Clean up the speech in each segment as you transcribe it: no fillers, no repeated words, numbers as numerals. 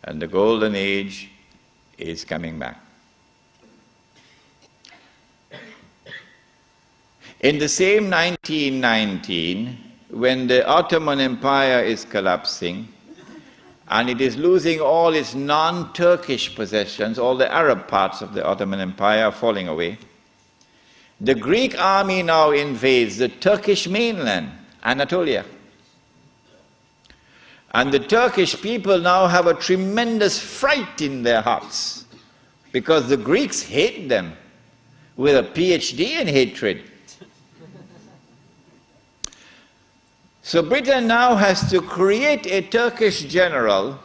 and the golden age is coming back. In the same 1919, when the Ottoman Empire is collapsing and it is losing all its non-Turkish possessions, all the Arab parts of the Ottoman Empire are falling away, the Greek army now invades the Turkish mainland, Anatolia. And the Turkish people now have a tremendous fright in their hearts because the Greeks hate them with a PhD in hatred. So Britain now has to create a Turkish general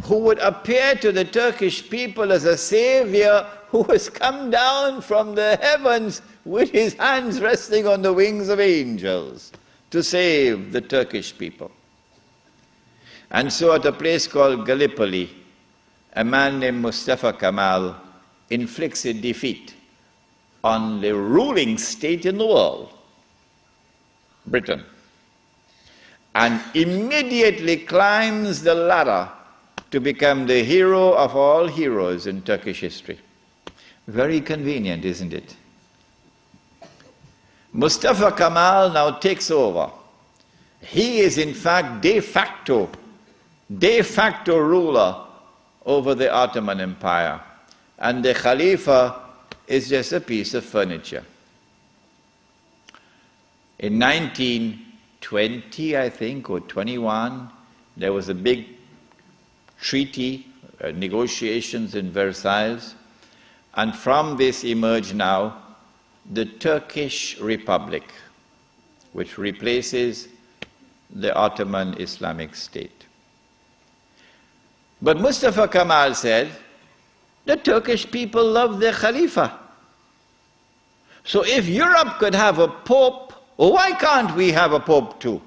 who would appear to the Turkish people as a savior who has come down from the heavens with his hands resting on the wings of angels to save the Turkish people. And so at a place called Gallipoli, a man named Mustafa Kemal inflicts a defeat on the ruling state in the world, Britain, and immediately climbs the ladder to become the hero of all heroes in Turkish history. Very convenient, isn't it? Mustafa Kemal now takes over. He is in fact de facto ruler over the Ottoman Empire, and the Khalifa is just a piece of furniture. In 1920, I think, or 21, there was a big treaty, negotiations in Versailles, and from this emerged now the Turkish Republic, which replaces the Ottoman Islamic State. But Mustafa Kemal said, the Turkish people love their Khalifa. So if Europe could have a pope, why can't we have a pope too?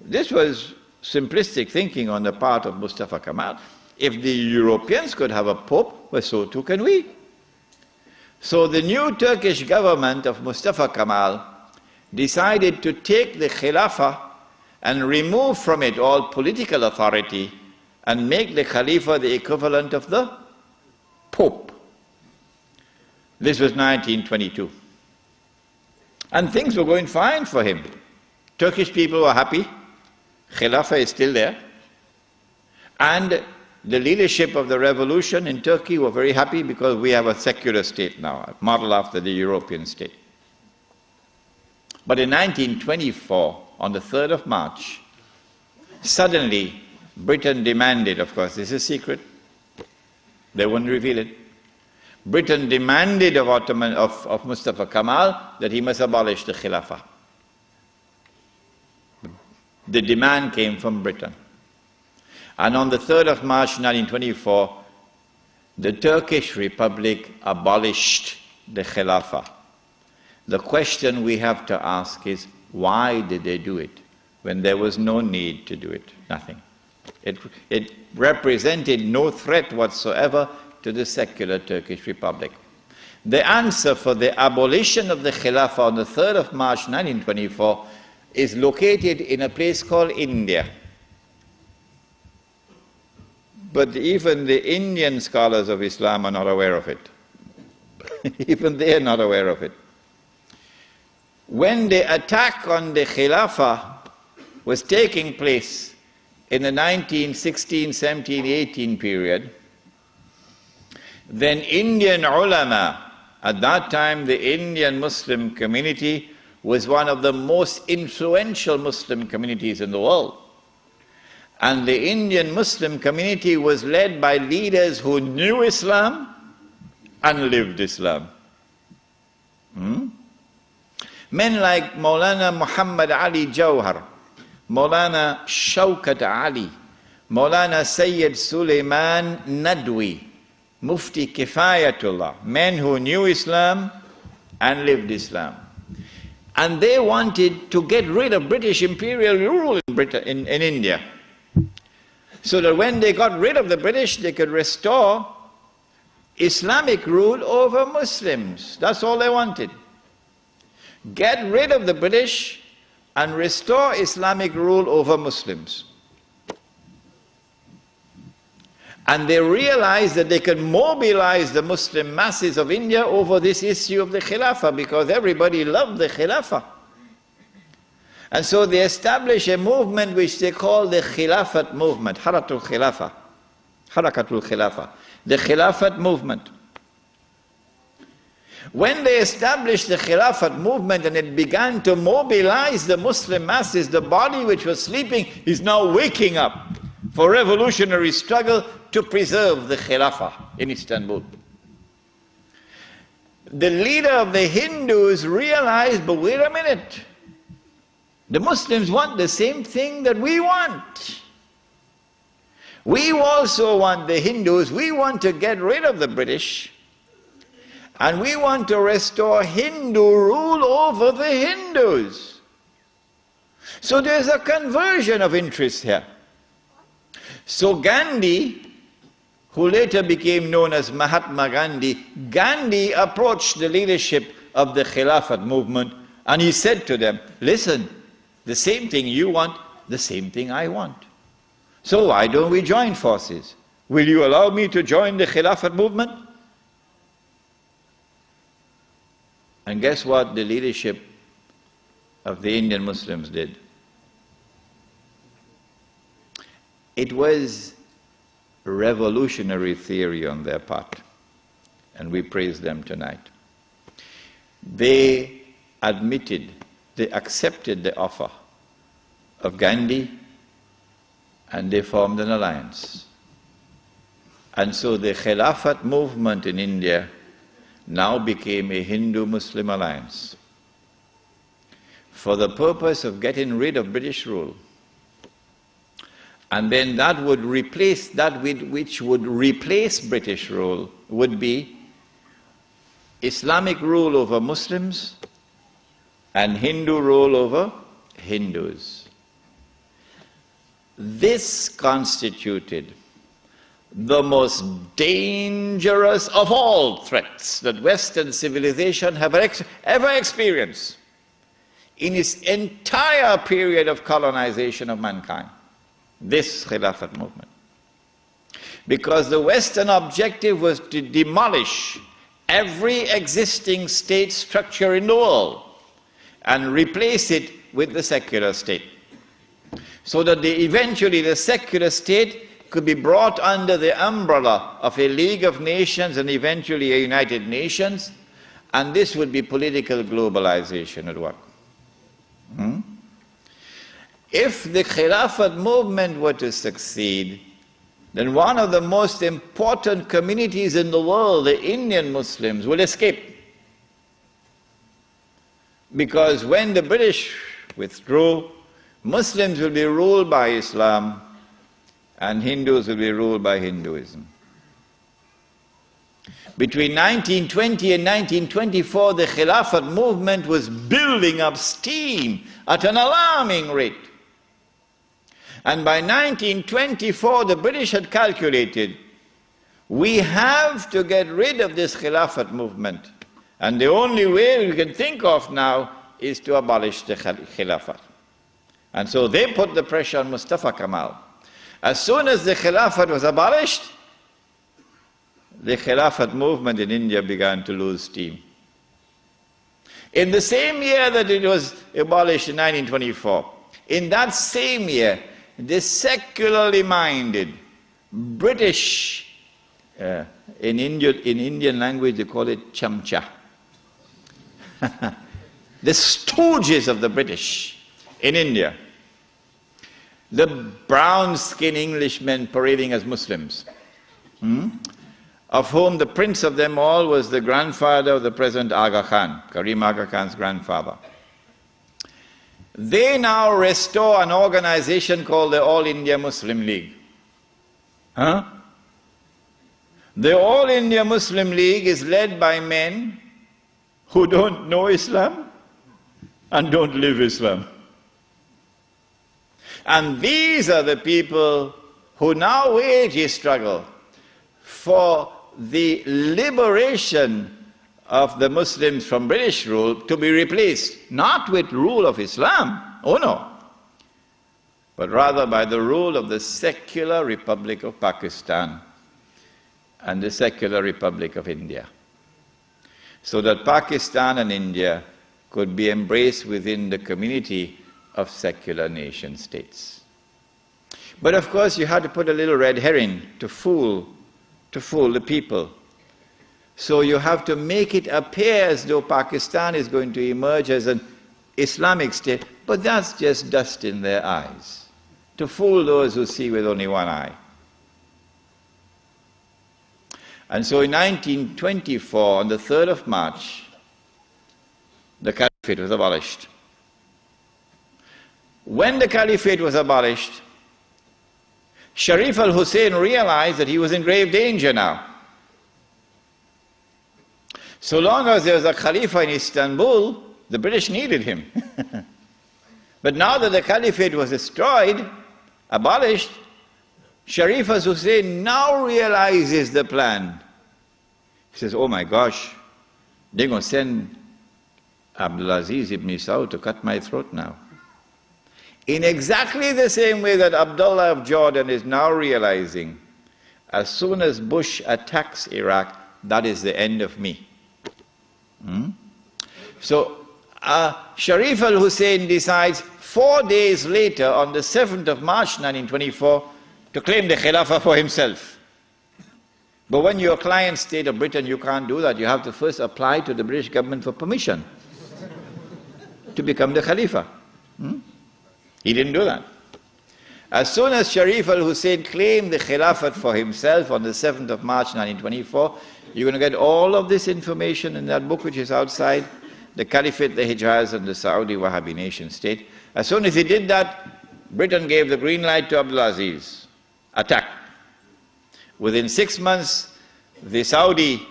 This was simplistic thinking on the part of Mustafa Kemal. If the Europeans could have a pope, well, so too can we. So the new Turkish government of Mustafa Kemal decided to take the Khilafah and remove from it all political authority and make the Khalifa the equivalent of the Pope. This was 1922. And things were going fine for him. Turkish people were happy. Khilafah is still there. And the leadership of the revolution in Turkey were very happy because we have a secular state now, modeled after the European state. But in 1924, on the 3rd of March, suddenly Britain demanded, of course, this is secret, they wouldn't reveal it. Britain demanded of Mustafa Kemal that he must abolish the Khilafah. The demand came from Britain. And on the 3rd of March 1924, the Turkish Republic abolished the Khilafah. The question we have to ask is, why did they do it when there was no need to do it? Nothing. It represented no threat whatsoever to the secular Turkish Republic. The answer for the abolition of the Khilafah on the 3rd of March 1924 is located in a place called India. But even the Indian scholars of Islam are not aware of it. Even they are not aware of it. When the attack on the Khilafah was taking place in the 1916, 17, 18 period, then Indian ulama, at that time the Indian Muslim community was one of the most influential Muslim communities in the world. And the Indian Muslim community was led by leaders who knew Islam and lived Islam. Men like Maulana Muhammad Ali Jawhar, Maulana Shaukat Ali, Maulana Sayyid Sulaiman Nadwi, Mufti Kifayatullah, men who knew Islam and lived Islam. And they wanted to get rid of British imperial rule in India, so that when they got rid of the British, they could restore Islamic rule over Muslims. That's all they wanted. Get rid of the British, and restore Islamic rule over Muslims. And they realized that they could mobilize the Muslim masses of India over this issue of the Khilafah, because everybody loved the Khilafah. And so they established a movement which they call the Khilafat movement, Harakatul Khilafah, the Khilafat movement. When they established the Khilafat movement and it began to mobilize the Muslim masses, the body which was sleeping is now waking up for revolutionary struggle to preserve the Khilafah in Istanbul. The leader of the Hindus realized, but wait a minute, the Muslims want the same thing that we want. We also want, the Hindus, we want to get rid of the British, and we want to restore Hindu rule over the Hindus. So there's a conversion of interest here. So Gandhi, who later became known as Mahatma Gandhi, Gandhi approached the leadership of the Khilafat movement and he said to them, listen, the same thing you want, the same thing I want. So why don't we join forces? Will you allow me to join the Khilafat movement? And guess what the leadership of the Indian Muslims did? It was revolutionary theory on their part, and we praise them tonight. They admitted, they accepted the offer of Gandhi, and they formed an alliance. And so the Khilafat movement in India now became a Hindu-Muslim alliance for the purpose of getting rid of British rule. And then that would replace, that which would replace British rule would be Islamic rule over Muslims and Hindu rule over Hindus. This constituted the most dangerous of all threats that Western civilization have ever experienced in its entire period of colonization of mankind. This Khilafat movement. Because the Western objective was to demolish every existing state structure in the world and replace it with the secular state. So that eventually the secular state could be brought under the umbrella of a League of Nations and eventually a United Nations, and this would be political globalization at work. If the Khilafat movement were to succeed, then one of the most important communities in the world, the Indian Muslims, will escape. Because when the British withdrew, Muslims will be ruled by Islam and Hindus will be ruled by Hinduism. Between 1920 and 1924, the Khilafat movement was building up steam at an alarming rate. And by 1924, the British had calculated, we have to get rid of this Khilafat movement. And the only way we can think of now is to abolish the Khilafat. And so they put the pressure on Mustafa Kemal. As soon as the Khilafat was abolished, the Khilafat movement in India began to lose steam. In the same year that it was abolished in 1924, in that same year, the secularly minded British, in Indian language they call it chamcha, the stooges of the British in India, the brown-skinned Englishmen parading as Muslims, of whom the prince of them all was the grandfather of the present Aga Khan, Karim Aga Khan's grandfather. They now restore an organization called the All India Muslim League. The All India Muslim League is led by men who don't know Islam and don't live Islam. And these are the people who now wage a struggle for the liberation of the Muslims from British rule to be replaced, not with rule of Islam, oh no, but rather by the rule of the secular Republic of Pakistan and the secular Republic of India, so that Pakistan and India could be embraced within the community of secular nation states. But of course you had to put a little red herring to fool the people. So you have to make it appear as though Pakistan is going to emerge as an Islamic state, but that's just dust in their eyes, to fool those who see with only one eye. And so in 1924, on the 3rd of March, the Caliphate was abolished. When the Caliphate was abolished, Sharif al-Hussein realized that he was in grave danger now. So long as there was a Khalifa in Istanbul, the British needed him. But now that the Caliphate was destroyed, abolished, Sharif al-Hussein now realizes the plan. He says, oh my gosh, they're going to send Abdulaziz ibn Saud to cut my throat now. In exactly the same way that Abdullah of Jordan is now realizing, as soon as Bush attacks Iraq, that is the end of me. So Sharif al-Hussein decides 4 days later, on the 7th of March 1924, to claim the Khilafah for himself. But when you're a client state of Britain, you can't do that. You have to first apply to the British government for permission to become the Khalifa. He didn't do that. As soon as Sharif al-Hussein claimed the Khilafat for himself on the 7th of March 1924, you're going to get all of this information in that book which is outside, the Caliphate, the Hijaz and the Saudi Wahhabi nation state. As soon as he did that, Britain gave the green light to Abdulaziz. Attack. Within 6 months, the Saudi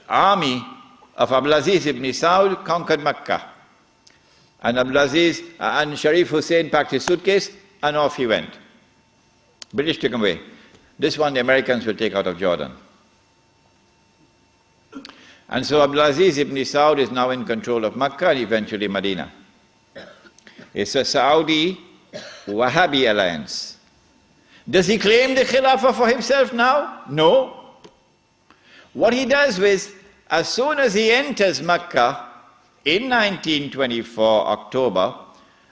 army of Abdulaziz ibn Saud conquered Mecca. And Abdulaziz and Sharif Hussein packed his suitcase and off he went. British took him away. This one the Americans will take out of Jordan. And so Abdulaziz ibn Saud is now in control of Mecca and eventually Medina. It's a Saudi Wahhabi alliance. Does he claim the Khilafah for himself now? No. What he does is, as soon as he enters Mecca, in 1924, October,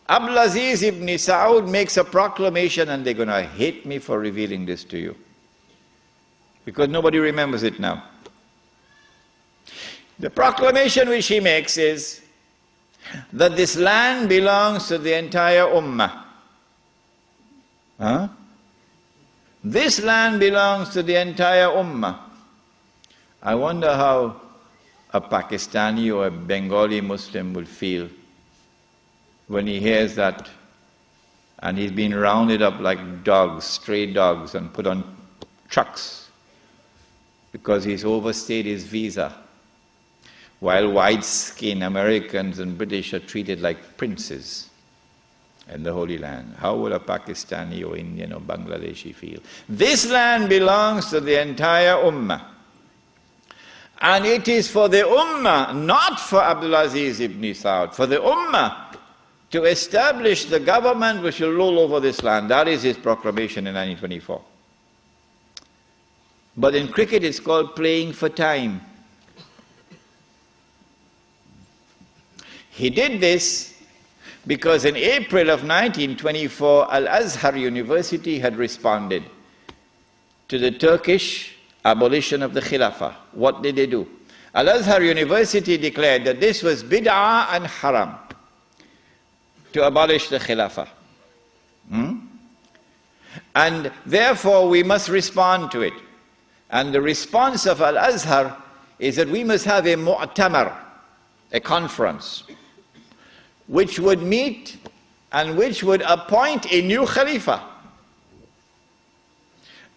Abdulaziz ibn Saud makes a proclamation, and they're going to hate me for revealing this to you, because nobody remembers it now. The proclamation which he makes is that this land belongs to the entire Ummah. This land belongs to the entire Ummah. I wonder how a Pakistani or a Bengali Muslim will feel when he hears that, and he's been rounded up like dogs, stray dogs, and put on trucks because he's overstayed his visa, while white-skinned Americans and British are treated like princes in the Holy Land. How would a Pakistani or Indian or Bangladeshi feel? This land belongs to the entire Ummah. And it is for the Ummah, not for Abdulaziz ibn Saud, for the Ummah to establish the government which will rule over this land. That is his proclamation in 1924. But in cricket it's called playing for time. He did this because in April of 1924, Al-Azhar University had responded to the Turkish abolition of the Khilafah. What did they do? Al-Azhar University declared that this was bid'ah and haram to abolish the Khilafah. And therefore we must respond to it. And the response of Al-Azhar is that we must have a mu'tamar, a conference, which would meet and which would appoint a new Khalifa.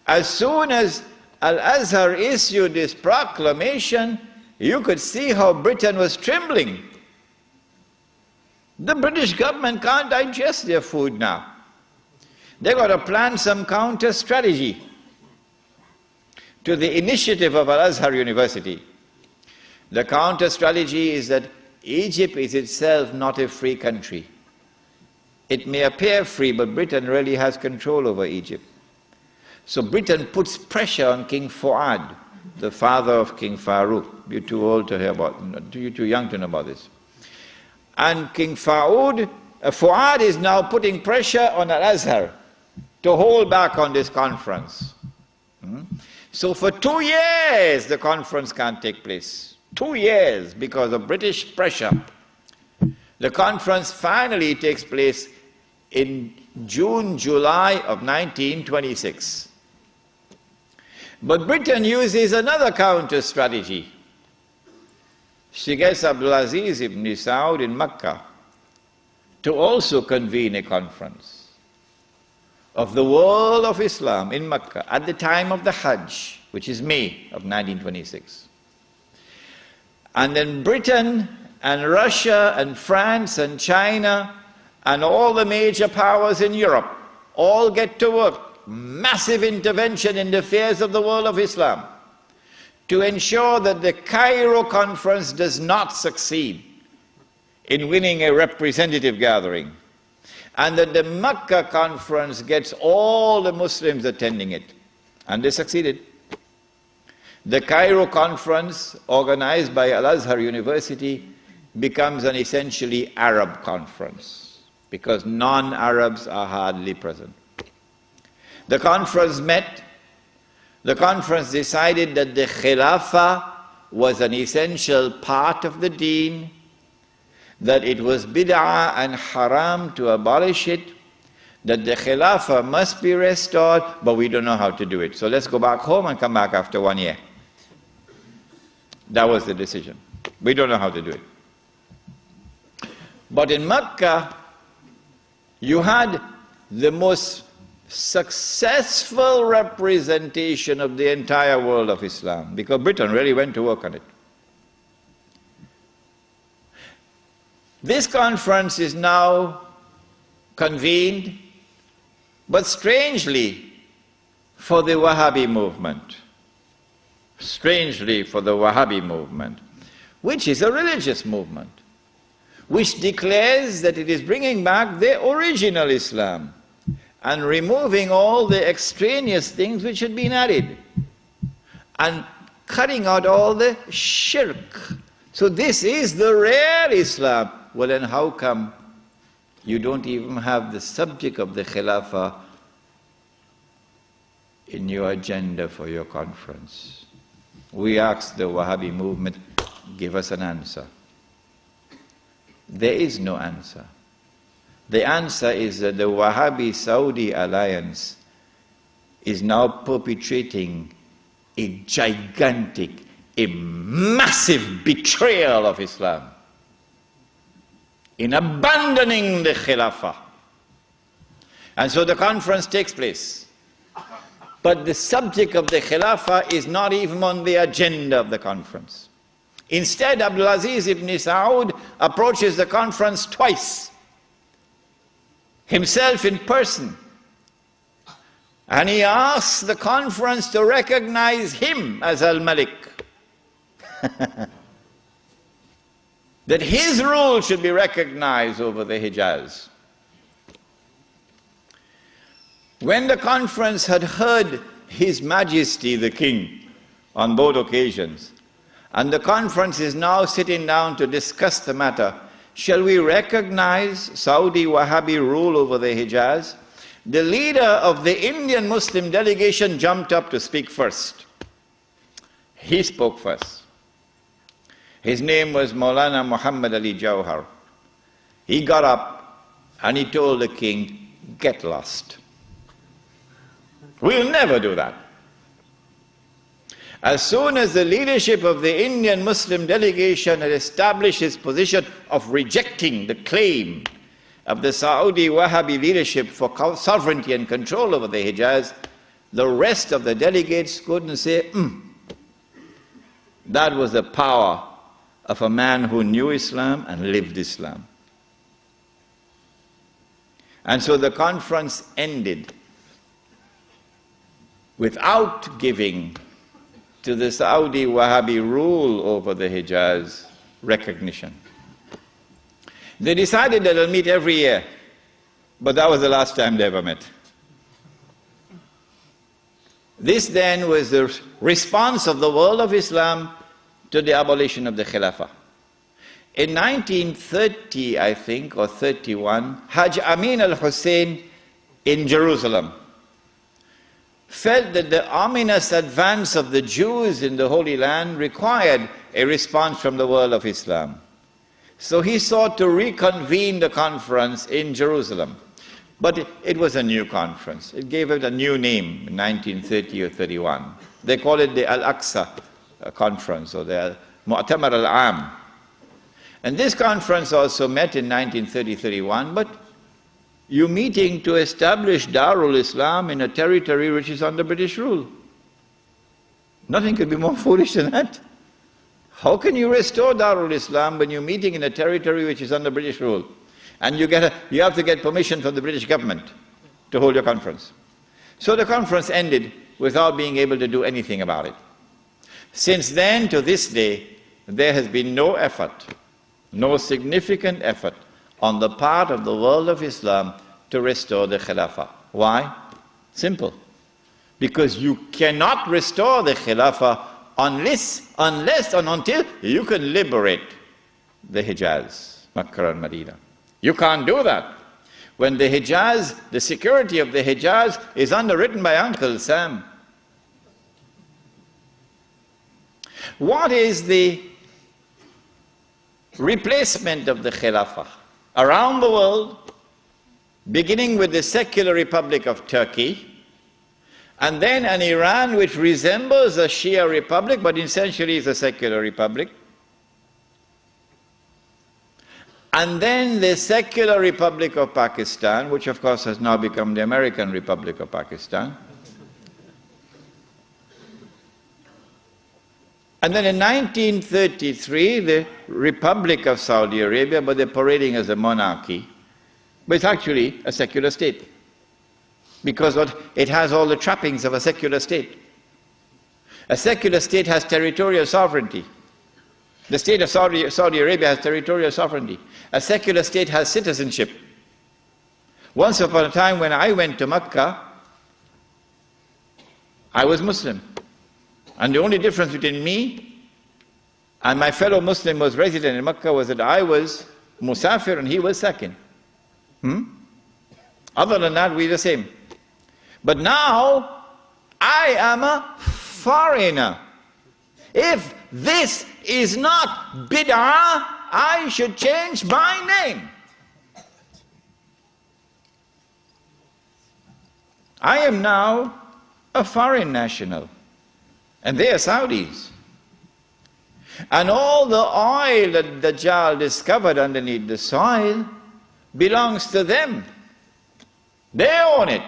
As soon as Al-Azhar issued this proclamation, you could see how Britain was trembling. The British government can't digest their food now. They've got to plan some counter strategy. to the initiative of Al-Azhar University. The counter strategy is that Egypt is itself not a free country. It may appear free, but Britain really has control over Egypt. So Britain puts pressure on King Fuad, the father of King Farouk. You're too old to hear about, you're too young to know about this. And King Fuad is now putting pressure on Al-Azhar to hold back on this conference. So for 2 years the conference can't take place. 2 years because of British pressure. The conference finally takes place in June, July of 1926. But Britain uses another counter strategy. She gets Abdulaziz ibn Saud in Mecca to also convene a conference of the world of Islam in Mecca at the time of the Hajj, which is May of 1926. And then Britain and Russia and France and China and all the major powers in Europe all get to work. Massive intervention in the affairs of the world of Islam to ensure that the Cairo conference does not succeed in winning a representative gathering, and that the Mecca conference gets all the Muslims attending it. And they succeeded. The Cairo conference, organized by Al-Azhar University, becomes an essentially Arab conference, because non-Arabs are hardly present. The conference met. The conference decided that the Khilafah was an essential part of the deen, that it was bid'ah and haram to abolish it, that the Khilafah must be restored, but we don't know how to do it. So let's go back home and come back after 1 year. That was the decision. We don't know how to do it. But in Mecca, you had the most successful representation of the entire world of Islam, because Britain really went to work on it. This conference is now convened, but strangely for the Wahhabi movement. Strangely for the Wahhabi movement, which is a religious movement, which declares that it is bringing back the original Islam and removing all the extraneous things which had been added, and cutting out all the shirk. So this is the real Islam. Well, then how come you don't even have the subject of the Khilafah in your agenda for your conference? We asked the Wahhabi movement, give us an answer. There is no answer. The answer is that the Wahhabi-Saudi alliance is now perpetrating a gigantic, a massive betrayal of Islam in abandoning the Khilafah. And so the conference takes place. But the subject of the Khilafah is not even on the agenda of the conference. Instead, Abdulaziz ibn Saud approaches the conference twice, himself in person, and he asks the conference to recognize him as Al-Malik. That his rule should be recognized over the Hijaz. When the conference had heard His Majesty the King on both occasions, and the conference is now sitting down to discuss the matter, shall we recognize Saudi Wahhabi rule over the Hijaz? The leader of the Indian Muslim delegation jumped up to speak first. He spoke first. His name was Maulana Muhammad Ali Jawhar. He got up and he told the king, get lost. We'll never do that. As soon as the leadership of the Indian Muslim delegation had established its position of rejecting the claim of the Saudi Wahhabi leadership for sovereignty and control over the Hijaz, the rest of the delegates couldn't say, That was the power of a man who knew Islam and lived Islam. And so the conference ended without giving to the Saudi Wahhabi rule over the Hijaz recognition. They decided that they'll meet every year, but that was the last time they ever met. This then was the response of the world of Islam to the abolition of the Khilafah. In 1930, I think, or 31, Hajj Amin al-Hussein in Jerusalem felt that the ominous advance of the Jews in the Holy Land required a response from the world of Islam. So he sought to reconvene the conference in Jerusalem. But it was a new conference. It gave it a new name in 1930 or 31. They call it the Al-Aqsa Conference, or the Mu'tamar al-Am. And this conference also met in 1930-31, but you're meeting to establish Darul Islam in a territory which is under British rule. Nothing could be more foolish than that. How can you restore Darul Islam when you're meeting in a territory which is under British rule? And you have to get permission from the British government to hold your conference. So the conference ended without being able to do anything about it. Since then to this day, there has been no effort, no significant effort on the part of the world of Islam to restore the Khilafah. Why? Simple. Because you cannot restore the Khilafah unless and until you can liberate the Hijaz, Makkah and Medina. You can't do that when the Hijaz, the security of the Hijaz is underwritten by Uncle Sam. What is the replacement of the Khilafah? Around the world, beginning with the secular Republic of Turkey, and then an Iran which resembles a Shia republic, but essentially is a secular republic, and then the secular Republic of Pakistan, which of course has now become the American Republic of Pakistan. And then in 1933, the Republic of Saudi Arabia, but they're parading as a monarchy, but it's actually a secular state, because it has all the trappings of a secular state. A secular state has territorial sovereignty. The state of Saudi Arabia has territorial sovereignty. A secular state has citizenship. Once upon a time when I went to Mecca, I was Muslim. And the only difference between me and my fellow Muslim who was resident in Mecca was that I was Musafir and he was Sakin. Other than that, we're the same. But now, I am a foreigner. If this is not bid'ah, I should change my name. I am now a foreign national, and they are Saudis. And all the oil that Dajjal discovered underneath the soil belongs to them. They own it.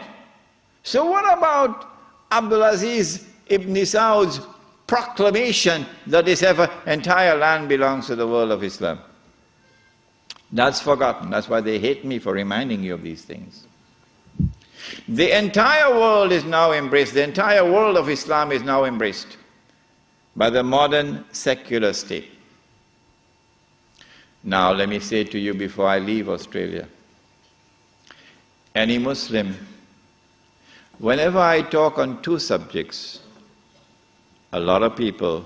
So what about Abdulaziz ibn Saud's proclamation that this entire land belongs to the world of Islam? That's forgotten. That's why they hate me for reminding you of these things. The entire world is now embraced, the entire world of Islam is now embraced by the modern secular state. Now let me say to you before I leave Australia, any Muslim, whenever I talk on two subjects, a lot of people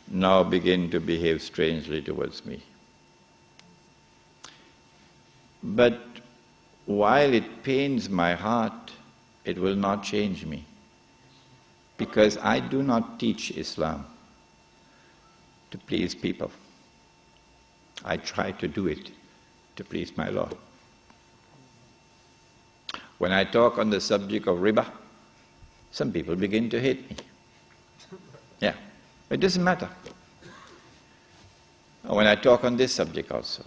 now begin to behave strangely towards me. But while it pains my heart, it will not change me, because I do not teach Islam to please people. I try to do it to please my Lord. When I talk on the subject of riba, some people begin to hate me. Yeah, it doesn't matter. When I talk on this subject also,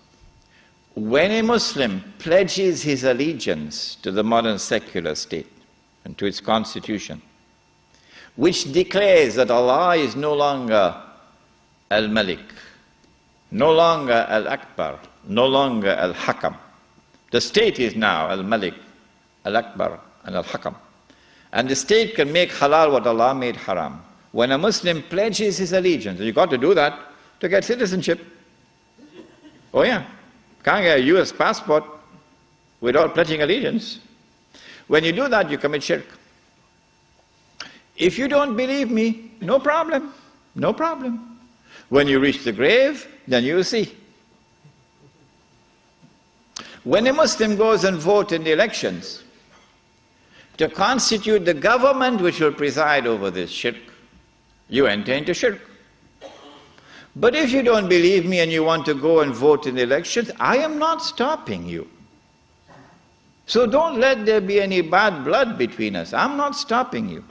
when a Muslim pledges his allegiance to the modern secular state and to its constitution, which declares that Allah is no longer Al-Malik, no longer Al-Akbar, no longer Al-Hakam. The state is now Al-Malik, Al-Akbar, and Al-Hakam. And the state can make halal what Allah made haram. when a Muslim pledges his allegiance, and you've got to do that to get citizenship. Oh yeah, can't get a US passport without pledging allegiance. When you do that, you commit shirk. If you don't believe me, no problem, no problem. When you reach the grave, then you will see. When a Muslim goes and votes in the elections to constitute the government which will preside over this shirk, you enter into shirk. But if you don't believe me and you want to go and vote in the elections, I am not stopping you. So don't let there be any bad blood between us. I'm not stopping you.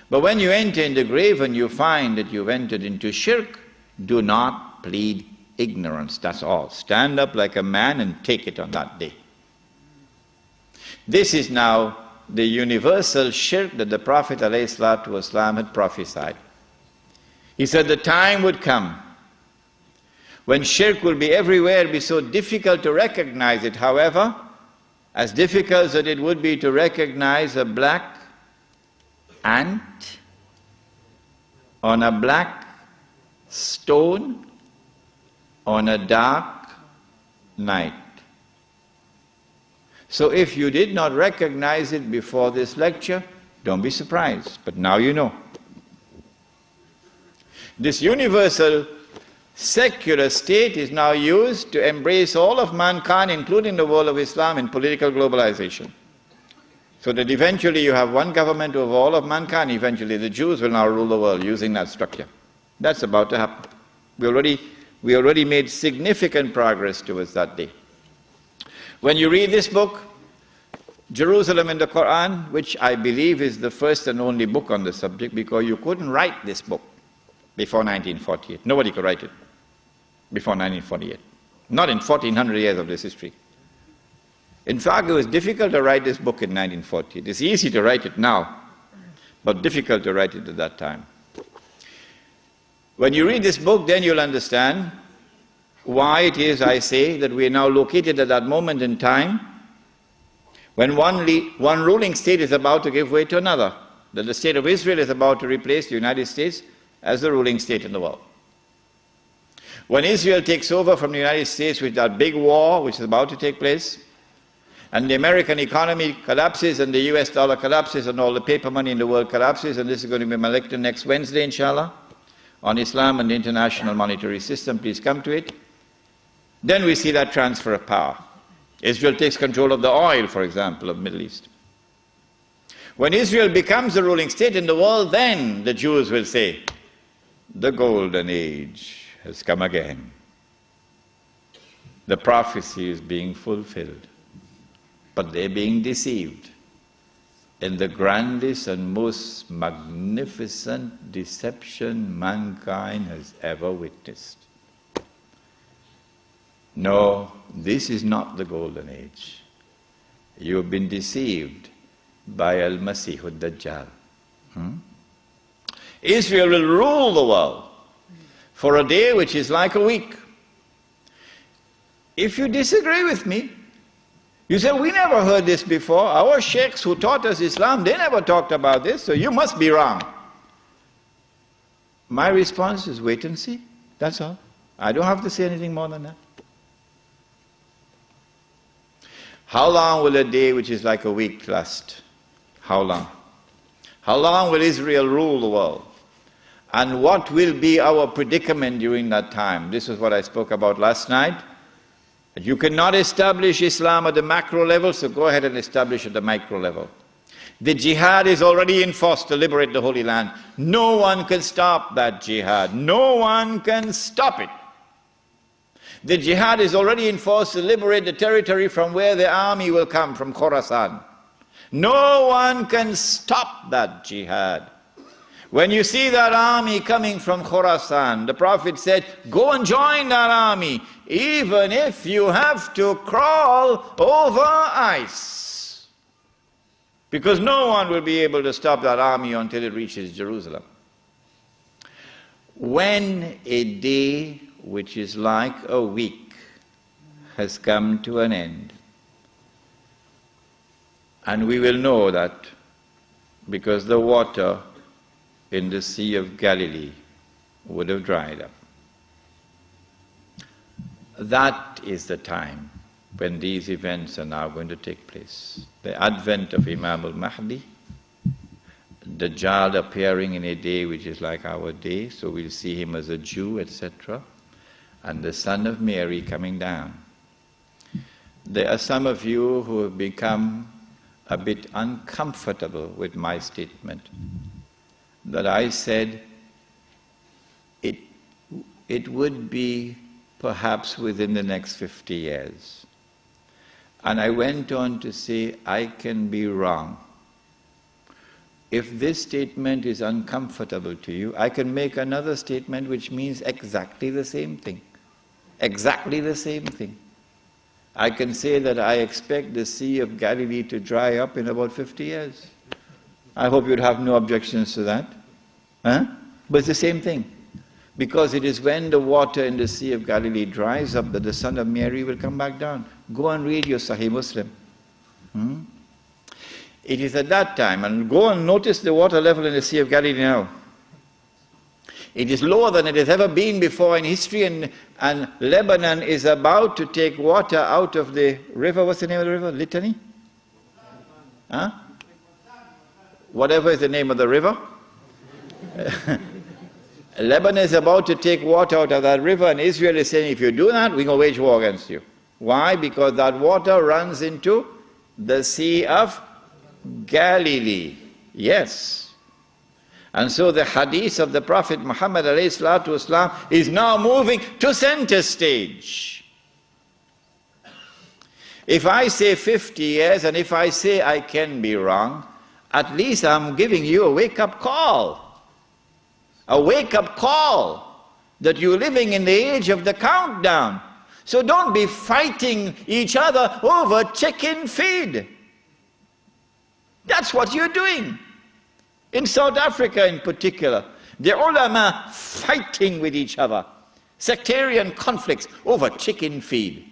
But when you enter in the grave and you find that you've entered into shirk, do not plead ignorance, that's all. Stand up like a man and take it on that day. This is now the universal shirk that the Prophet ﷺ had prophesied. He said the time would come when shirk will be everywhere, be so difficult to recognize it. However, as difficult as it would be to recognize a black ant on a black stone on a dark night. So if you did not recognize it before this lecture, don't be surprised, but now you know. This universal secular state is now used to embrace all of mankind, including the world of Islam, in political globalization. So that eventually you have one government over all of mankind, eventually the Jews will now rule the world using that structure. That's about to happen. We already made significant progress towards that day. When you read this book, Jerusalem in the Quran, which I believe is the first and only book on the subject, because you couldn't write this book before 1948. Nobody could write it before 1948. Not in 1400 years of this history. In fact, it was difficult to write this book in 1948. It's easy to write it now, but difficult to write it at that time. When you read this book, then you'll understand why it is, I say, that we are now located at that moment in time when one ruling state is about to give way to another, that the state of Israel is about to replace the United States as the ruling state in the world. When Israel takes over from the United States with that big war which is about to take place, and the American economy collapses and the US dollar collapses and all the paper money in the world collapses, and this is going to be my lecture next Wednesday, inshallah, on Islam and the international monetary system, please come to it. Then we see that transfer of power. Israel takes control of the oil, for example, of the Middle East. When Israel becomes the ruling state in the world, then the Jews will say, the golden age has come again. The prophecy is being fulfilled. But they're being deceived in the grandest and most magnificent deception mankind has ever witnessed. No, this is not the golden age. You've been deceived by Al-Masih al-Dajjal. Israel will rule the world for a day which is like a week. If you disagree with me, you say, we never heard this before. Our sheikhs who taught us Islam, they never talked about this, so you must be wrong. My response is wait and see. That's all. I don't have to say anything more than that. How long will a day which is like a week last? How long? How long will Israel rule the world? And what will be our predicament during that time? This is what I spoke about last night. You cannot establish Islam at the macro level, so go ahead and establish at the micro level. The jihad is already in force to liberate the Holy Land. No one can stop that jihad. No one can stop it. The jihad is already in force to liberate the territory from where the army will come, from Khorasan. No one can stop that jihad. When you see that army coming from Khorasan, the Prophet said, go and join that army, even if you have to crawl over ice. Because no one will be able to stop that army until it reaches Jerusalem. When a day which is like a week has come to an end, and we will know that because the water in the Sea of Galilee would have dried up. That is the time when these events are now going to take place. The advent of Imam Mahdi, Dajjal appearing in a day which is like our day, so we'll see him as a Jew, etc., and the Son of Mary coming down. There are some of you who have become a bit uncomfortable with my statement that I said it would be perhaps within the next 50 years. And I went on to say, I can be wrong. If this statement is uncomfortable to you, I can make another statement which means exactly the same thing. Exactly the same thing. I can say that I expect the Sea of Galilee to dry up in about 50 years. I hope you'd have no objections to that. Huh? But it's the same thing. Because it is when the water in the Sea of Galilee dries up that the Son of Mary will come back down. Go and read your Sahih Muslim. It is at that time, and go and notice the water level in the Sea of Galilee now. It is lower than it has ever been before in history, and Lebanon is about to take water out of the river. What's the name of the river? Litany? Huh? Whatever is the name of the river. Lebanon is about to take water out of that river, and Israel is saying, if you do that, we're going to wage war against you. Why? Because that water runs into the Sea of Galilee. Yes. And so the hadith of the Prophet Muhammad ﷺ is now moving to center stage. If I say 50 years, and if I say I can be wrong, at least I'm giving you a wake-up call. A wake-up call that you're living in the age of the countdown. So don't be fighting each other over chicken feed. That's what you're doing. In South Africa in particular, the ulama fighting with each other. Sectarian conflicts over chicken feed.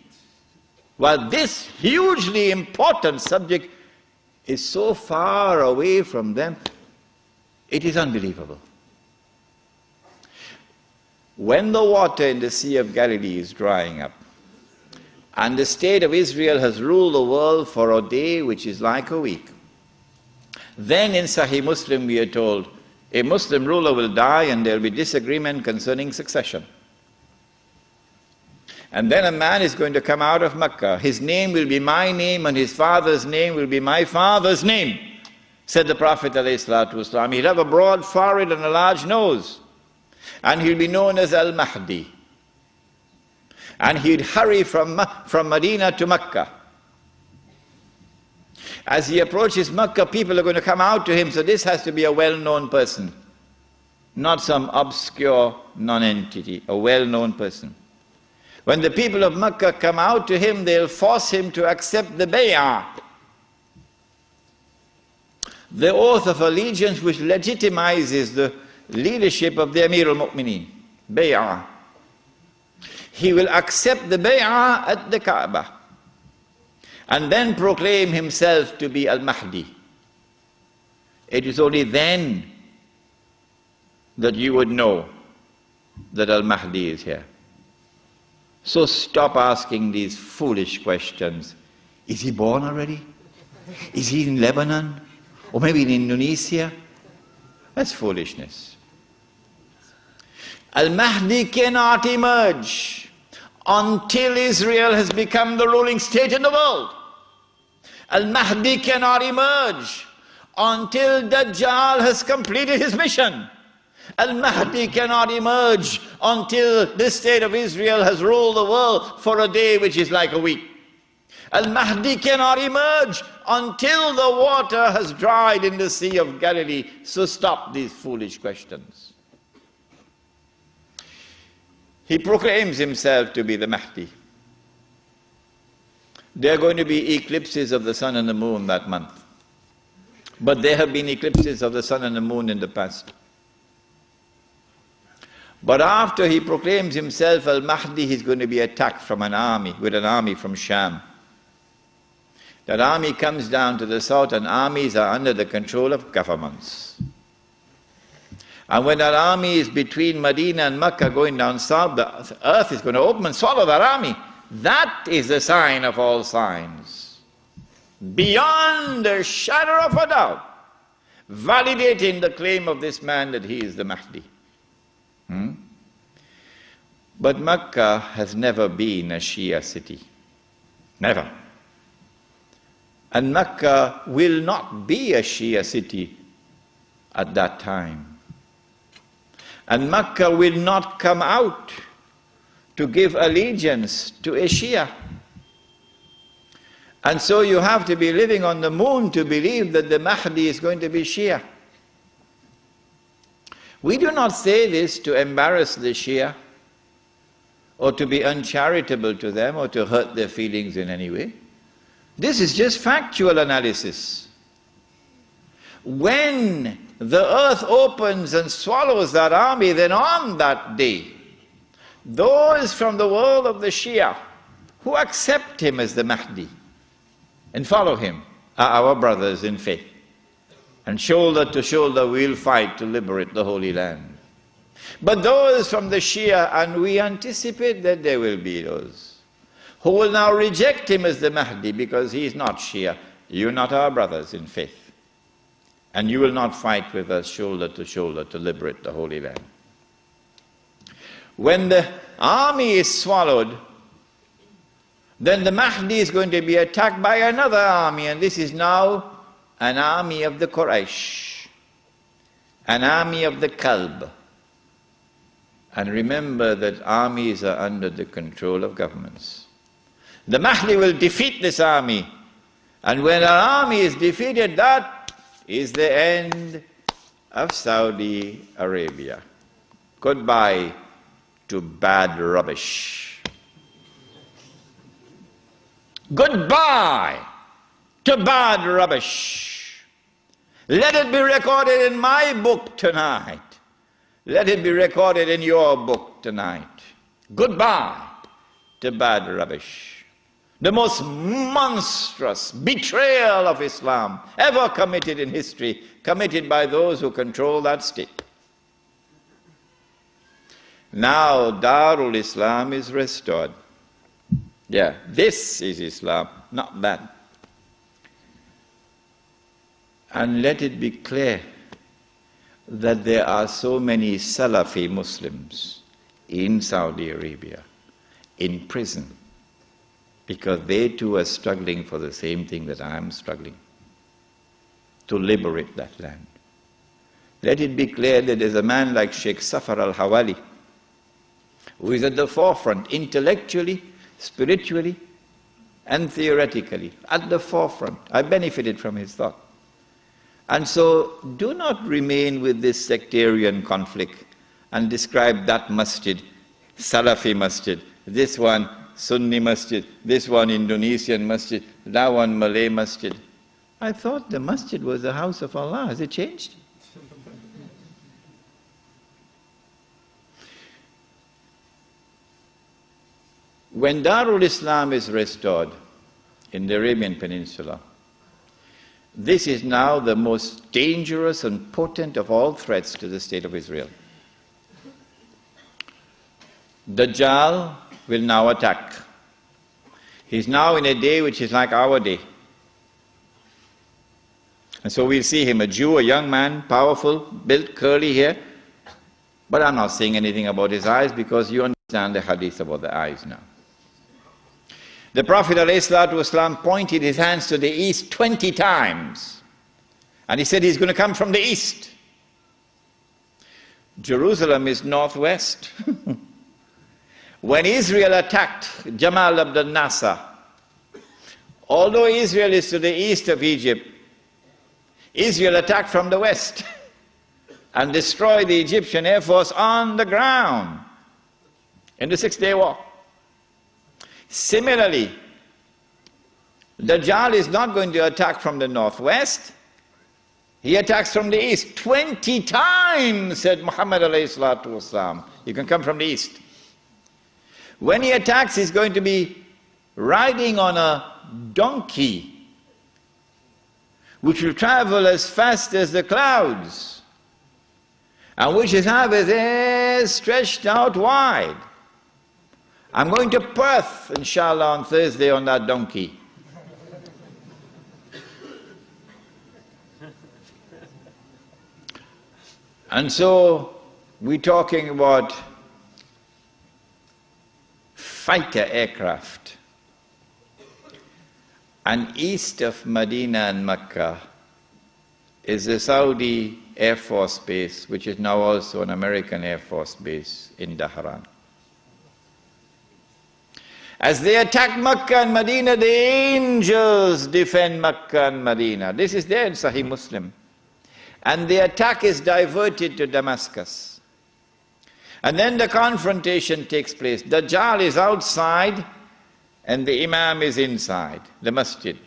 While this hugely important subject is so far away from them, it is unbelievable. When the water in the Sea of Galilee is drying up, and the state of Israel has ruled the world for a day which is like a week, then in Sahih Muslim we are told, a Muslim ruler will die and there will be disagreement concerning succession. And then a man is going to come out of Mecca. His name will be my name and his father's name will be my father's name, said the Prophet ﷺ. He'll have a broad forehead and a large nose. And he'll be known as Al-Mahdi. And he'd hurry from Medina to Mecca. As he approaches Mecca, people are going to come out to him, so this has to be a well-known person. Not some obscure non-entity, a well-known person. When the people of Mecca come out to him, they'll force him to accept the bay'ah, the oath of allegiance which legitimizes the leadership of the Amir al-Mu'mineen, bay'ah. He will accept the bay'ah at the Kaaba and then proclaim himself to be Al-Mahdi. It is only then that you would know that Al-Mahdi is here. So stop asking these foolish questions. Is he born already? Is he in Lebanon? Or maybe in Indonesia? That's foolishness. Al-Mahdi cannot emerge until Israel has become the ruling state in the world. Al-Mahdi cannot emerge until Dajjal has completed his mission. Al-Mahdi cannot emerge until the state of Israel has ruled the world for a day which is like a week. Al-Mahdi cannot emerge until the water has dried in the Sea of Galilee. So stop these foolish questions. He proclaims himself to be the Mahdi. There are going to be eclipses of the sun and the moon that month. But there have been eclipses of the sun and the moon in the past. But after he proclaims himself Al-Mahdi, he's going to be attacked from an army, with an army from Sham. That army comes down to the south, and armies are under the control of governments. And when that army is between Medina and Mecca going down south, the earth is going to open and swallow that army. That is the sign of all signs. Beyond a shadow of a doubt, validating the claim of this man that he is the Mahdi. But Mecca has never been a Shia city. Never. And Mecca will not be a Shia city at that time. And Mecca will not come out to give allegiance to a Shia. And so you have to be living on the moon to believe that the Mahdi is going to be Shia. We do not say this to embarrass the Shia, or to be uncharitable to them, or to hurt their feelings in any way. This is just factual analysis. When the earth opens and swallows that army, then on that day, those from the world of the Shia who accept him as the Mahdi and follow him are our brothers in faith. And shoulder to shoulder we'll fight to liberate the Holy Land. But those from the Shia, and we anticipate that there will be those who will now reject him as the Mahdi because he is not Shia. You're not our brothers in faith. And you will not fight with us shoulder to liberate the Holy Land. When the army is swallowed, then the Mahdi is going to be attacked by another army, and this is now an army of the Quraysh, an army of the Kalb. And remember that armies are under the control of governments. The Mahdi will defeat this army, and when our army is defeated, that is the end of Saudi Arabia. Goodbye to bad rubbish. Goodbye to bad rubbish. Let it be recorded in my book tonight. Let it be recorded in your book tonight. Goodbye to bad rubbish. The most monstrous betrayal of Islam ever committed in history, committed by those who control that state. Now Darul Islam is restored. Yeah, this is Islam, not that. And let it be clear that there are so many Salafi Muslims in Saudi Arabia, in prison, because they too are struggling for the same thing that I am struggling, to liberate that land. Let it be clear that there's a man like Sheikh Safar al-Hawali, who is at the forefront, intellectually, spiritually, and theoretically, at the forefront. I benefited from his thought. And so do not remain with this sectarian conflict and describe that masjid, Salafi masjid, this one Sunni masjid, this one Indonesian masjid, that one Malay masjid. I thought the masjid was the house of Allah. Has it changed? When Darul Islam is restored in the Arabian Peninsula, this is now the most dangerous and potent of all threats to the state of Israel. Dajjal will now attack. He's now in a day which is like our day. And so we'll see him, a Jew, a young man, powerful, built, curly hair. But I'm not saying anything about his eyes because you understand the hadith about the eyes now. The Prophet ﷺ pointed his hands to the east 20 times. And he said he's going to come from the east. Jerusalem is northwest. When Israel attacked Jamal Abdel Nasser, although Israel is to the east of Egypt, Israel attacked from the west and destroyed the Egyptian Air Force on the ground in the Six-Day War. Similarly, Dajjal is not going to attack from the northwest. He attacks from the east. 20 times, said Muhammad alayhi salatu wasalam. You can come from the east. When he attacks, he's going to be riding on a donkey, which will travel as fast as the clouds. and which his harvest is stretched out wide. I'm going to Perth, inshallah, on Thursday on that donkey. And so we're talking about fighter aircraft. And east of Medina and Mecca is the Saudi Air Force Base, which is now also an American Air Force Base in Dhahran. As they attack Mecca and Medina, the angels defend Mecca and Medina. This is there in Sahih Muslim. And the attack is diverted to Damascus. And then the confrontation takes place. Dajjal is outside and the Imam is inside the masjid.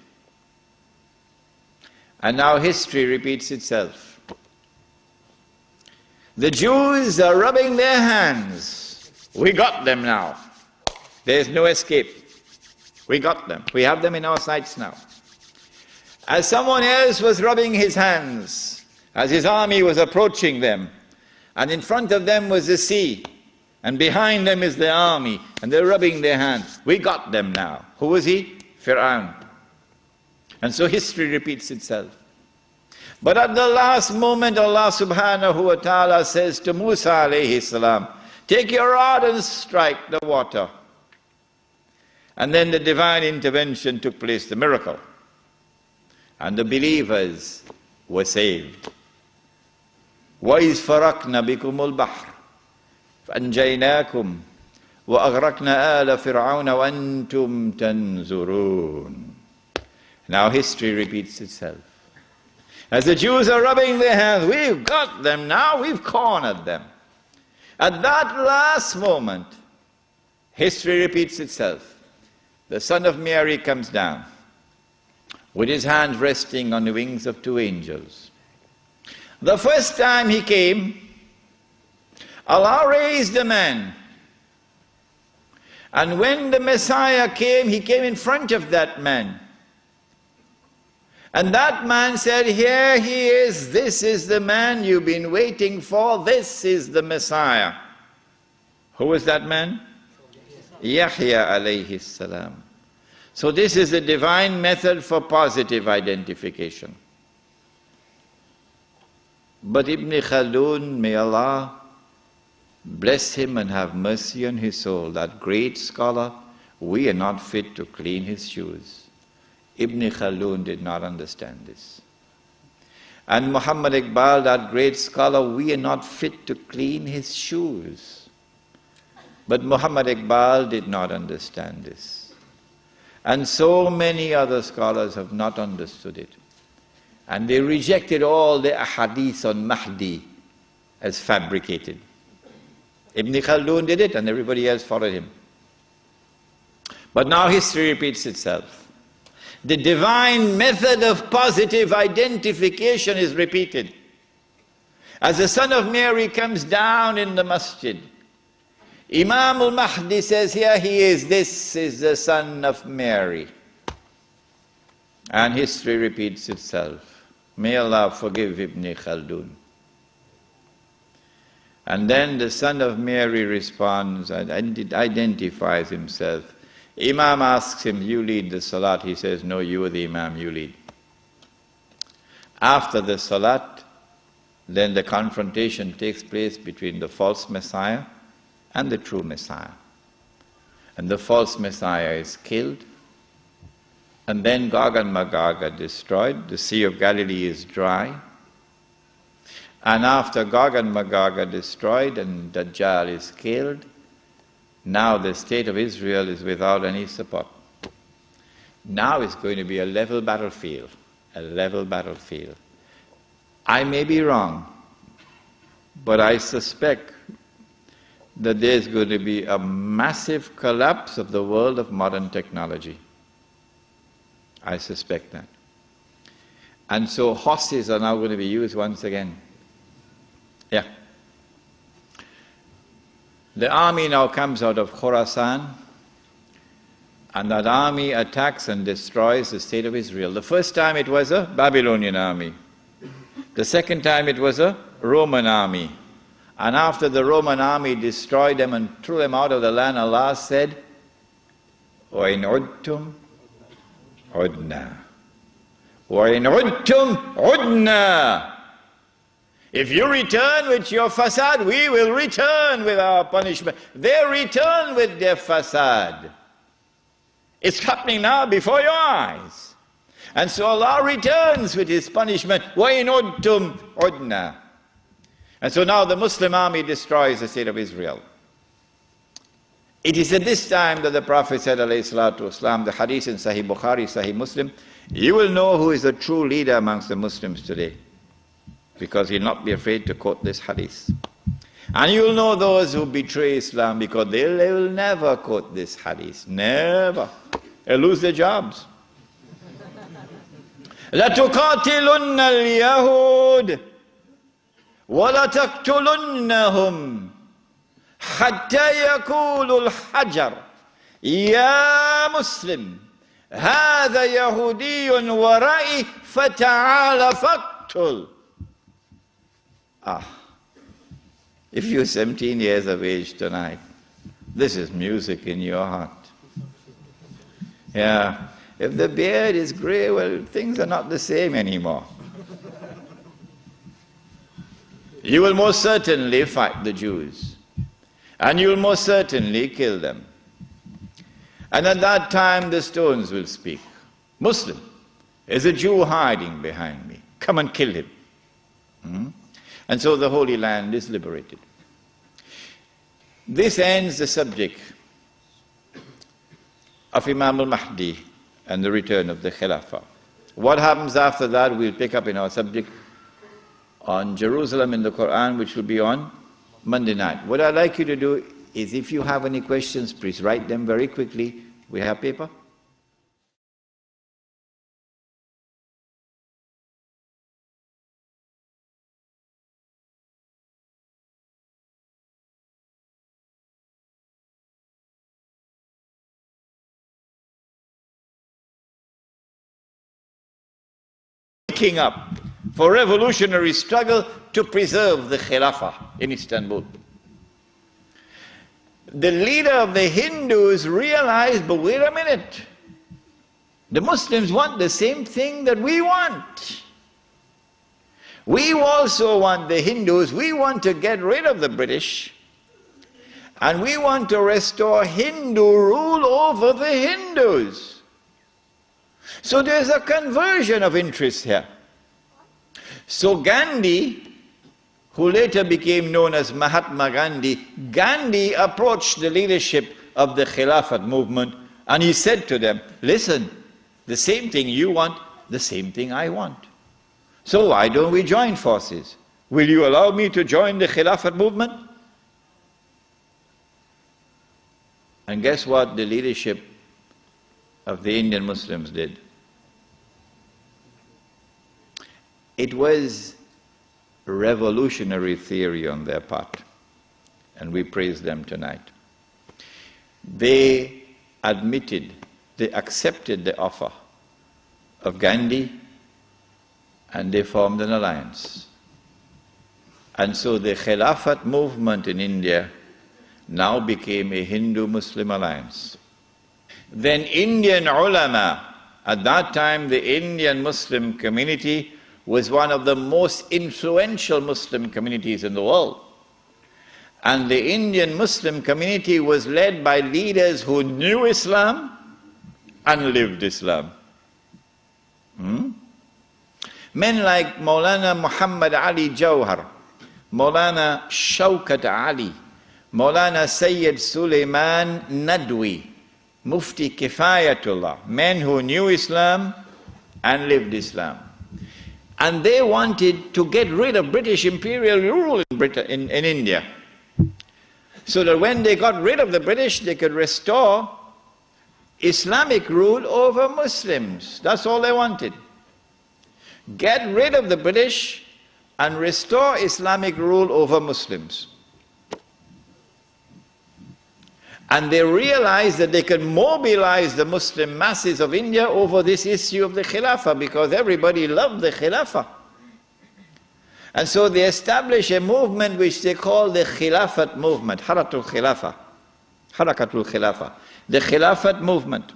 And now history repeats itself. The Jews are rubbing their hands. We got them now. There's no escape. We got them. We have them in our sights now. As someone else was rubbing his hands, as his army was approaching them, and in front of them was the sea, and behind them is the army, and they're rubbing their hands. We got them now. Who was he? Fir'aun. And so history repeats itself. But at the last moment, Allah subhanahu wa ta'ala says to Musa alayhi salam, take your rod and strike the water. And then the divine intervention took place, the miracle. And the believers were saved. وَإِذْ فَرَقْنَا بِكُمُ الْبَحْرِ فَأَنْجَيْنَاكُمْ وَأَغْرَقْنَا آلَ فِرْعَوْنَ وَأَنْتُمْ تَنْظُرُونَ. Now history repeats itself. As the Jews are rubbing their hands, we've got them now, we've cornered them. At that last moment, history repeats itself. The son of Mary comes down with his hands resting on the wings of two angels. The first time he came, Allah raised a man. And when the Messiah came, he came in front of that man. And that man said, here he is, this is the man you've been waiting for, this is the Messiah. Who was that man? Yahya alayhi salam. So this is a divine method for positive identification. But Ibn Khaldun, may Allah bless him and have mercy on his soul, that great scholar, we are not fit to clean his shoes. Ibn Khaldun did not understand this. And Muhammad Iqbal, that great scholar, we are not fit to clean his shoes. But Muhammad Iqbal did not understand this. And so many other scholars have not understood it. And they rejected all the Hadiths on Mahdi as fabricated. Ibn Khaldun did it and everybody else followed him. But now history repeats itself. The divine method of positive identification is repeated. As the son of Mary comes down in the masjid, Imam al-Mahdi says, here he is, this is the son of Mary. And history repeats itself. May Allah forgive Ibn Khaldun. And then the son of Mary responds and identifies himself. Imam asks him, you lead the salat. He says, no, you are the Imam, you lead. After the salat, then the confrontation takes place between the false Messiah and the true Messiah. And the false Messiah is killed. And then Gog and Magog are destroyed. The Sea of Galilee is dry. And after Gog and Magog are destroyed and Dajjal is killed, now the state of Israel is without any support. Now it's going to be a level battlefield. A level battlefield. I may be wrong, but I suspect that there's going to be a massive collapse of the world of modern technology. I suspect that. And so horses are now going to be used once again. Yeah. The army now comes out of Khorasan, and that army attacks and destroys the state of Israel. The first time it was a Babylonian army. The second time it was a Roman army. And after the Roman army destroyed them and threw them out of the land, Allah said, وَإِنْ عُدْتُمْ عُدْنَا وَإِنْ عُدْتُمْ عُدْنَا. If you return with your fasad, we will return with our punishment. They return with their fasad. It's happening now before your eyes. And so Allah returns with His punishment. وَإِنْ عُدْتُمْ عُدْنَا. And so now the Muslim army destroys the state of Israel. It is at this time that the Prophet said, alayhi salatu wasalam, the hadith in Sahih Bukhari, Sahih Muslim, you will know who is the true leader amongst the Muslims today. Because he'll not be afraid to quote this hadith. And you'll know those who betray Islam because they will never quote this hadith. Never. They'll lose their jobs. لَتُقَاتِلُنَّ الْيَهُودِ وَلَتَقْتُلُنَّهُمْ حَتَّى يَقُولُ الْحَجَرُ يَا مُسْلِمْ هَذَا يَهُودِيٌّ وَرَائِي فَتَعَالَ فَاقْتُلْ. If you're 17 years of age tonight, this is music in your heart. Yeah. If the beard is grey, well, things are not the same anymore. You will most certainly fight the Jews. And you will most certainly kill them. And at that time the stones will speak. Muslim, there's a Jew hiding behind me. Come and kill him. And so the Holy Land is liberated. This ends the subject of Imam Mahdi and the return of the Khilafah. What happens after that we'll pick up in our subject on Jerusalem in the Quran, which will be on Monday night. What I'd like you to do is, if you have any questions, please write them very quickly. We have paper? Waking up for revolutionary struggle to preserve the Khilafah in Istanbul. The leader of the Hindus realized, but wait a minute, the Muslims want the same thing that we want. We also want, the Hindus, we want to get rid of the British, and we want to restore Hindu rule over the Hindus. So there's a conversion of interest here. So Gandhi, who later became known as Mahatma Gandhi, Gandhi approached the leadership of the Khilafat movement and he said to them, listen, the same thing you want, the same thing I want. So why don't we join forces? Will you allow me to join the Khilafat movement? And guess what the leadership of the Indian Muslims did? It was revolutionary theory on their part, and we praise them tonight. They admitted, they accepted the offer of Gandhi, and they formed an alliance. And so the Khilafat movement in India now became a Hindu-Muslim alliance. Then Indian ulama, at that time the Indian Muslim community was one of the most influential Muslim communities in the world. And the Indian Muslim community was led by leaders who knew Islam and lived Islam. Men like Maulana Muhammad Ali Jawhar, Maulana Shaukat Ali, Maulana Sayyid Sulaiman Nadwi, Mufti Kifayatullah, men who knew Islam and lived Islam. And they wanted to get rid of British imperial rule in India. So that when they got rid of the British, they could restore Islamic rule over Muslims. That's all they wanted. Get rid of the British and restore Islamic rule over Muslims. And they realized that they could mobilize the Muslim masses of India over this issue of the Khilafah, because everybody loved the Khilafah. And so they establish a movement which they call the Khilafat movement, Harakatul Khilafah, the Khilafat movement.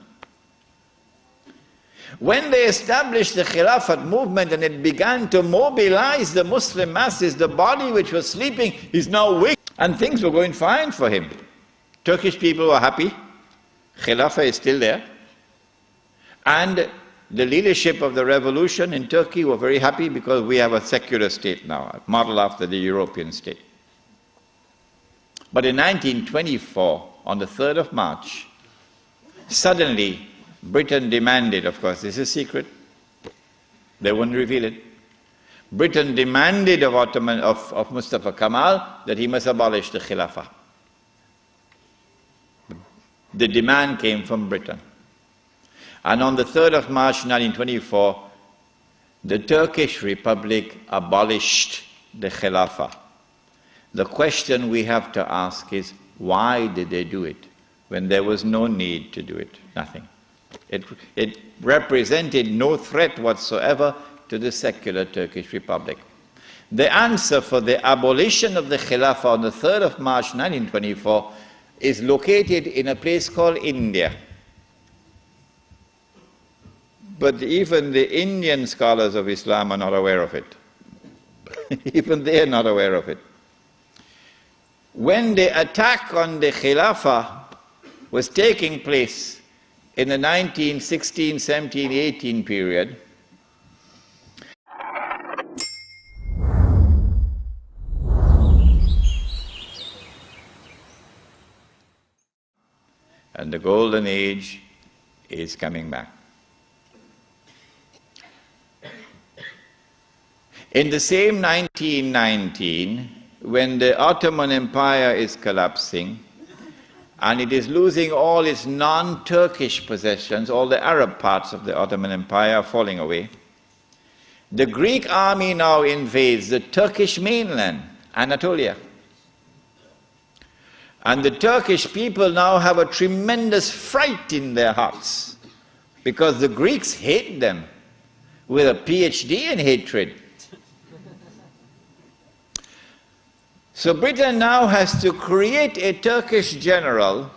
When they established the Khilafat movement and it began to mobilize the Muslim masses, the body which was sleeping is now awake, and things were going fine for him. Turkish people were happy, Khilafah is still there, and the leadership of the revolution in Turkey were very happy because we have a secular state now, modeled after the European state. But in 1924, on the 3rd of March, suddenly Britain demanded, of course this is secret, they wouldn't reveal it, Britain demanded of Mustafa Kemal that he must abolish the Khilafah. The demand came from Britain. And on the 3rd of March 1924, the Turkish Republic abolished the Khilafah. The question we have to ask is, why did they do it when there was no need to do it? Nothing. It represented no threat whatsoever to the secular Turkish Republic. The answer for the abolition of the Khilafah on the 3rd of March 1924 is located in a place called India. But even the Indian scholars of Islam are not aware of it. Even they are not aware of it. When the attack on the Khilafah was taking place in the 1916, 17, 18 period, and the golden age is coming back. In the same 1919, when the Ottoman Empire is collapsing and it is losing all its non-Turkish possessions, all the Arab parts of the Ottoman Empire are falling away, the Greek army now invades the Turkish mainland, Anatolia. And the Turkish people now have a tremendous fright in their hearts because the Greeks hate them with a PhD in hatred. So Britain now has to create a Turkish general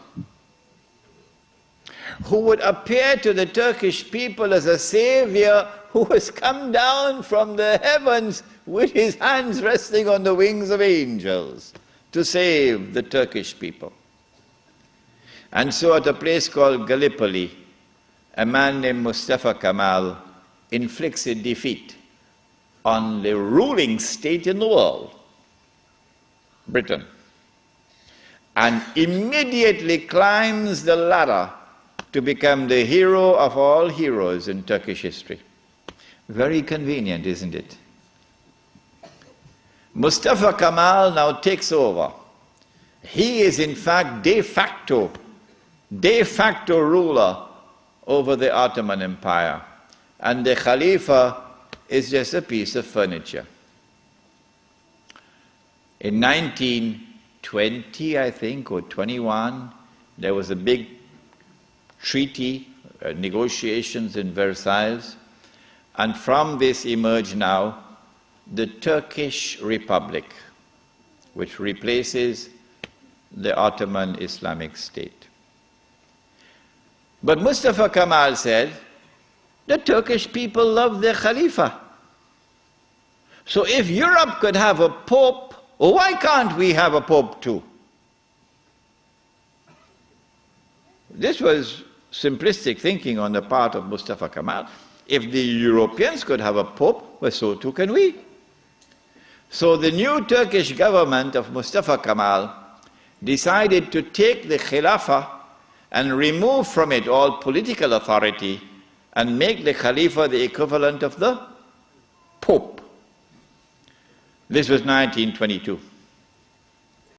who would appear to the Turkish people as a savior who has come down from the heavens with his hands resting on the wings of angels to save the Turkish people. And so at a place called Gallipoli, a man named Mustafa Kemal inflicts a defeat on the ruling state in the world, Britain, and immediately climbs the ladder to become the hero of all heroes in Turkish history. Very convenient, isn't it? Mustafa Kemal now takes over. He is in fact de facto ruler over the Ottoman Empire, and the Khalifa is just a piece of furniture. In 1920, I think, or 21, there was a big treaty, negotiations in Versailles, and from this emerged now the Turkish Republic, which replaces the Ottoman Islamic State. But Mustafa Kemal said, the Turkish people love their Khalifa. So if Europe could have a pope, why can't we have a pope too? This was simplistic thinking on the part of Mustafa Kemal. If the Europeans could have a pope, well, so too can we. So the new Turkish government of Mustafa Kemal decided to take the Khilafah and remove from it all political authority and make the Khalifa the equivalent of the Pope. This was 1922.